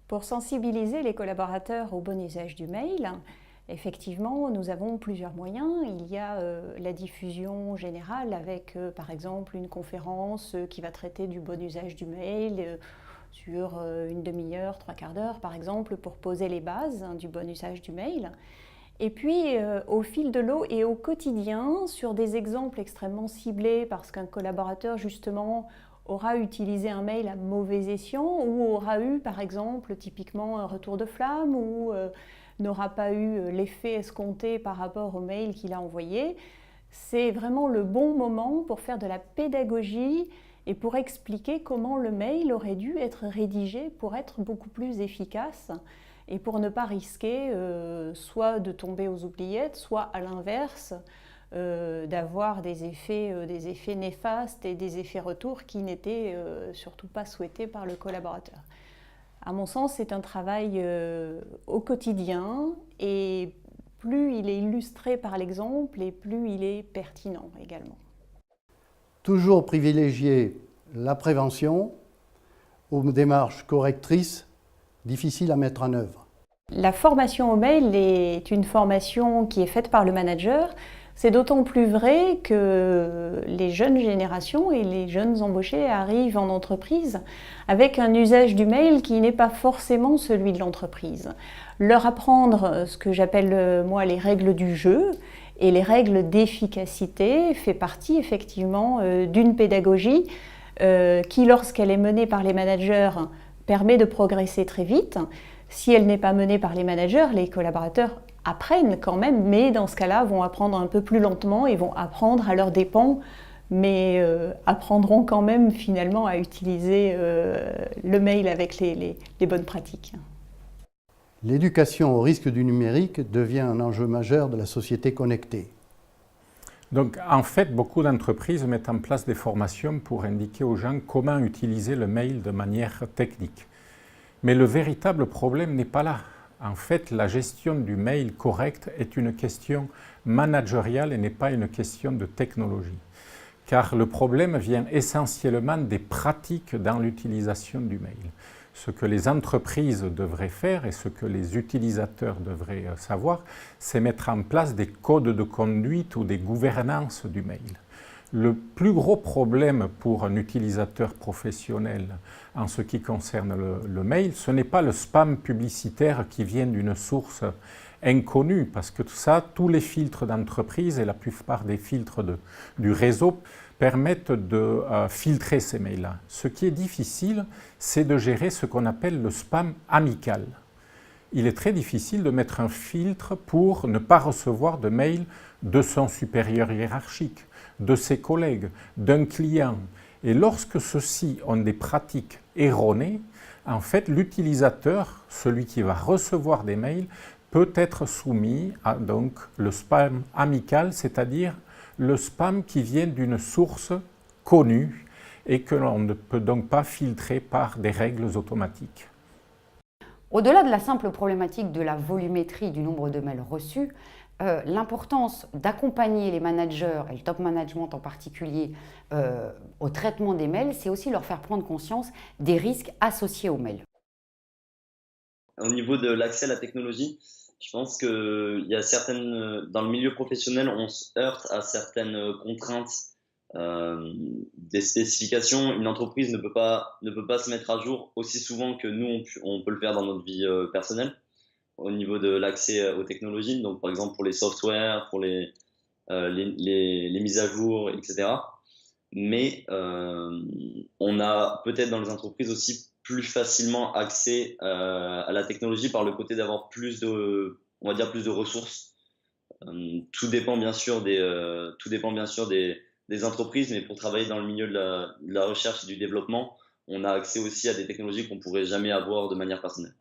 Pour sensibiliser les collaborateurs au bon usage du mail, effectivement, nous avons plusieurs moyens. Il y a la diffusion générale avec, par exemple, une conférence qui va traiter du bon usage du mail sur une demi-heure, trois quarts d'heure, par exemple, pour poser les bases du bon usage du mail. Et puis, au fil de l'eau et au quotidien, sur des exemples extrêmement ciblés, parce qu'un collaborateur, justement, aura utilisé un mail à mauvais escient ou aura eu, par exemple, typiquement un retour de flamme ou n'aura pas eu l'effet escompté par rapport au mail qu'il a envoyé. C'est vraiment le bon moment pour faire de la pédagogie et pour expliquer comment le mail aurait dû être rédigé pour être beaucoup plus efficace et pour ne pas risquer soit de tomber aux oubliettes, soit à l'inverse, d'avoir des effets néfastes et des effets retours qui n'étaient surtout pas souhaités par le collaborateur. À mon sens, c'est un travail au quotidien et plus il est illustré par l'exemple et plus il est pertinent également. Toujours privilégier la prévention aux démarches correctrices difficiles à mettre en œuvre. La formation au mail est une formation qui est faite par le manager. C'est d'autant plus vrai que les jeunes générations et les jeunes embauchés arrivent en entreprise avec un usage du mail qui n'est pas forcément celui de l'entreprise. Leur apprendre ce que j'appelle moi les règles du jeu et les règles d'efficacité fait partie effectivement d'une pédagogie qui, lorsqu'elle est menée par les managers, permet de progresser très vite. Si elle n'est pas menée par les managers, les collaborateurs apprennent quand même, mais dans ce cas-là, vont apprendre un peu plus lentement et vont apprendre à leurs dépens, mais apprendront quand même finalement à utiliser le mail avec les bonnes pratiques. L'éducation au risque du numérique devient un enjeu majeur de la société connectée. Donc, en fait, beaucoup d'entreprises mettent en place des formations pour indiquer aux gens comment utiliser le mail de manière technique. Mais le véritable problème n'est pas là. En fait, la gestion du mail correct est une question managériale et n'est pas une question de technologie. Car le problème vient essentiellement des pratiques dans l'utilisation du mail. Ce que les entreprises devraient faire et ce que les utilisateurs devraient savoir, c'est mettre en place des codes de conduite ou des gouvernances du mail. Le plus gros problème pour un utilisateur professionnel en ce qui concerne le mail, ce n'est pas le spam publicitaire qui vient d'une source inconnue, parce que tous les filtres d'entreprise et la plupart des filtres du réseau permettent de filtrer ces mails-là. Ce qui est difficile, c'est de gérer ce qu'on appelle le spam amical. Il est très difficile de mettre un filtre pour ne pas recevoir de mails de son supérieur hiérarchique, de ses collègues, d'un client. Et lorsque ceux-ci ont des pratiques erronées, en fait, l'utilisateur, celui qui va recevoir des mails, peut être soumis à donc, le spam amical, c'est-à-dire le spam qui vient d'une source connue et que l'on ne peut donc pas filtrer par des règles automatiques. Au-delà de la simple problématique de la volumétrie du nombre de mails reçus, l'importance d'accompagner les managers et le top management en particulier au traitement des mails, c'est aussi leur faire prendre conscience des risques associés aux mails. Au niveau de l'accès à la technologie, je pense que dans le milieu professionnel, on se heurte à certaines contraintes, des spécifications. Une entreprise ne peut pas se mettre à jour aussi souvent que nous, on peut le faire dans notre vie personnelle, au niveau de l'accès aux technologies, donc par exemple pour les softwares, pour les mises à jour, etc. Mais on a peut-être dans les entreprises aussi plus facilement accès à la technologie par le côté d'avoir plus de ressources. Tout dépend bien sûr des entreprises, mais pour travailler dans le milieu de la recherche et du développement, on a accès aussi à des technologies qu'on pourrait jamais avoir de manière personnelle.